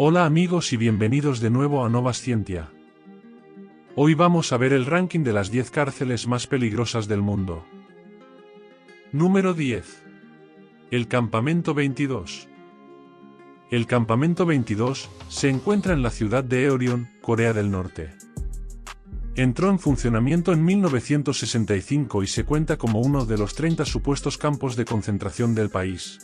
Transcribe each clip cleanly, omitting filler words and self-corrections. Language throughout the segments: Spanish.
Hola amigos y bienvenidos de nuevo a Nova Scientia. Hoy vamos a ver el ranking de las 10 cárceles más peligrosas del mundo. Número 10. El Campamento 22. El Campamento 22 se encuentra en la ciudad de Eorion, Corea del Norte. Entró en funcionamiento en 1965 y se cuenta como uno de los 30 supuestos campos de concentración del país.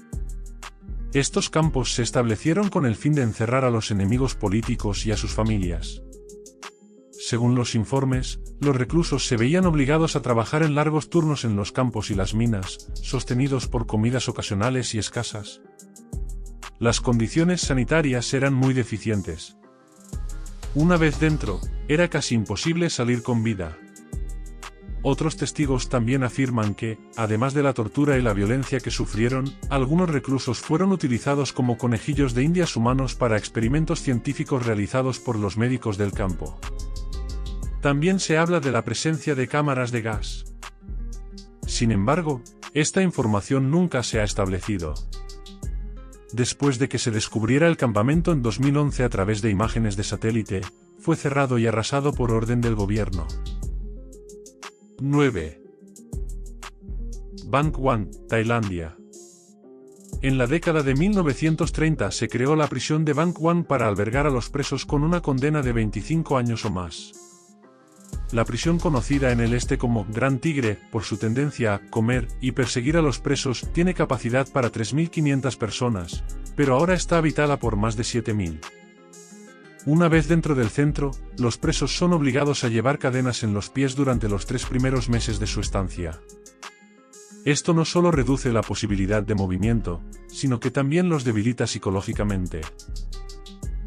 Estos campos se establecieron con el fin de encerrar a los enemigos políticos y a sus familias. Según los informes, los reclusos se veían obligados a trabajar en largos turnos en los campos y las minas, sostenidos por comidas ocasionales y escasas. Las condiciones sanitarias eran muy deficientes. Una vez dentro, era casi imposible salir con vida. Otros testigos también afirman que, además de la tortura y la violencia que sufrieron, algunos reclusos fueron utilizados como conejillos de indias humanos para experimentos científicos realizados por los médicos del campo. También se habla de la presencia de cámaras de gas. Sin embargo, esta información nunca se ha establecido. Después de que se descubriera el campamento en 2011 a través de imágenes de satélite, fue cerrado y arrasado por orden del gobierno. 9. Bang Wan, Tailandia. En la década de 1930 se creó la prisión de Bang Wan para albergar a los presos con una condena de 25 años o más. La prisión, conocida en el este como Gran Tigre, por su tendencia a comer y perseguir a los presos, tiene capacidad para 3.500 personas, pero ahora está habitada por más de 7.000. Una vez dentro del centro, los presos son obligados a llevar cadenas en los pies durante los 3 primeros meses de su estancia. Esto no solo reduce la posibilidad de movimiento, sino que también los debilita psicológicamente.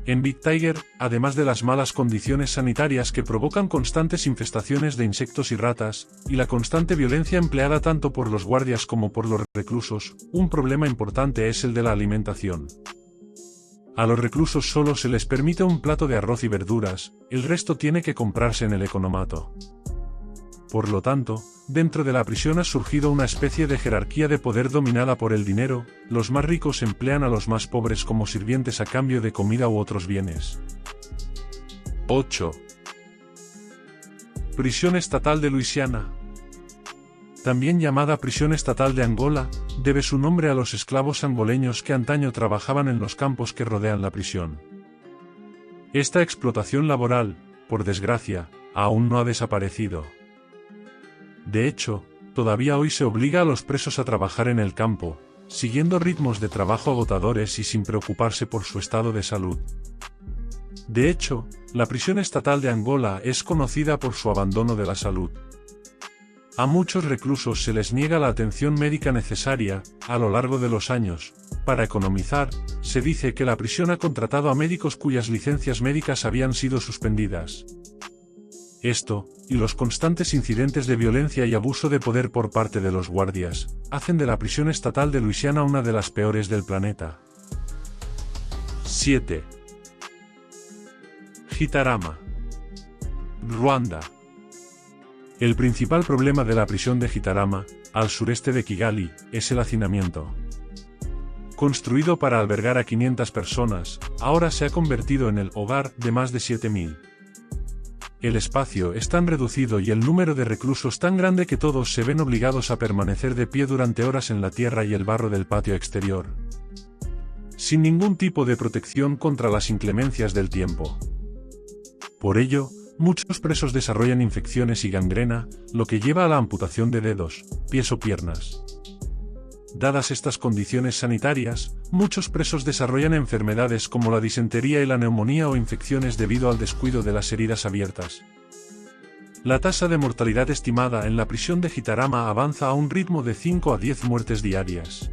En Big Tiger, además de las malas condiciones sanitarias que provocan constantes infestaciones de insectos y ratas, y la constante violencia empleada tanto por los guardias como por los reclusos, un problema importante es el de la alimentación. A los reclusos solo se les permite un plato de arroz y verduras, el resto tiene que comprarse en el economato. Por lo tanto, dentro de la prisión ha surgido una especie de jerarquía de poder dominada por el dinero. Los más ricos emplean a los más pobres como sirvientes a cambio de comida u otros bienes. 8. Prisión Estatal de Luisiana. También llamada Prisión Estatal de Angola, debe su nombre a los esclavos angoleños que antaño trabajaban en los campos que rodean la prisión. Esta explotación laboral, por desgracia, aún no ha desaparecido. De hecho, todavía hoy se obliga a los presos a trabajar en el campo, siguiendo ritmos de trabajo agotadores y sin preocuparse por su estado de salud. De hecho, la prisión estatal de Angola es conocida por su abandono de la salud. A muchos reclusos se les niega la atención médica necesaria. A lo largo de los años, para economizar, se dice que la prisión ha contratado a médicos cuyas licencias médicas habían sido suspendidas. Esto, y los constantes incidentes de violencia y abuso de poder por parte de los guardias, hacen de la prisión estatal de Luisiana una de las peores del planeta. 7. Gitarama, Ruanda. El principal problema de la prisión de Gitarama, al sureste de Kigali, es el hacinamiento. Construido para albergar a 500 personas, ahora se ha convertido en el hogar de más de 7.000. El espacio es tan reducido y el número de reclusos tan grande que todos se ven obligados a permanecer de pie durante horas en la tierra y el barro del patio exterior, sin ningún tipo de protección contra las inclemencias del tiempo. Por ello, muchos presos desarrollan infecciones y gangrena, lo que lleva a la amputación de dedos, pies o piernas. Dadas estas condiciones sanitarias, muchos presos desarrollan enfermedades como la disentería y la neumonía o infecciones debido al descuido de las heridas abiertas. La tasa de mortalidad estimada en la prisión de Gitarama avanza a un ritmo de 5 a 10 muertes diarias.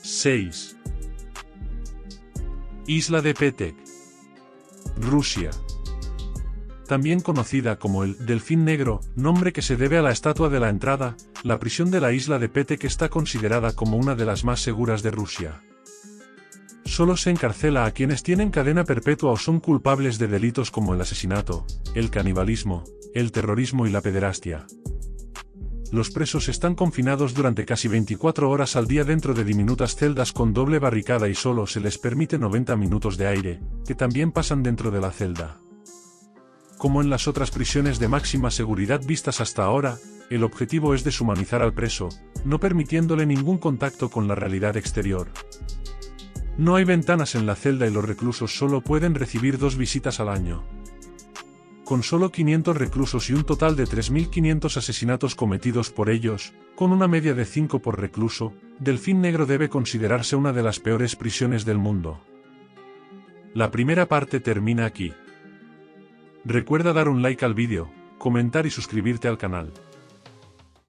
6. Isla de Petén, Rusia. También conocida como el Delfín Negro, nombre que se debe a la estatua de la entrada, la prisión de la isla de Petén está considerada como una de las más seguras de Rusia. Solo se encarcela a quienes tienen cadena perpetua o son culpables de delitos como el asesinato, el canibalismo, el terrorismo y la pederastia. Los presos están confinados durante casi 24 horas al día dentro de diminutas celdas con doble barricada y solo se les permite 90 minutos de aire, que también pasan dentro de la celda. Como en las otras prisiones de máxima seguridad vistas hasta ahora, el objetivo es deshumanizar al preso, no permitiéndole ningún contacto con la realidad exterior. No hay ventanas en la celda y los reclusos solo pueden recibir 2 visitas al año. Con solo 500 reclusos y un total de 3.500 asesinatos cometidos por ellos, con una media de 5 por recluso, Delfín Negro debe considerarse una de las peores prisiones del mundo. La primera parte termina aquí. Recuerda dar un like al vídeo, comentar y suscribirte al canal.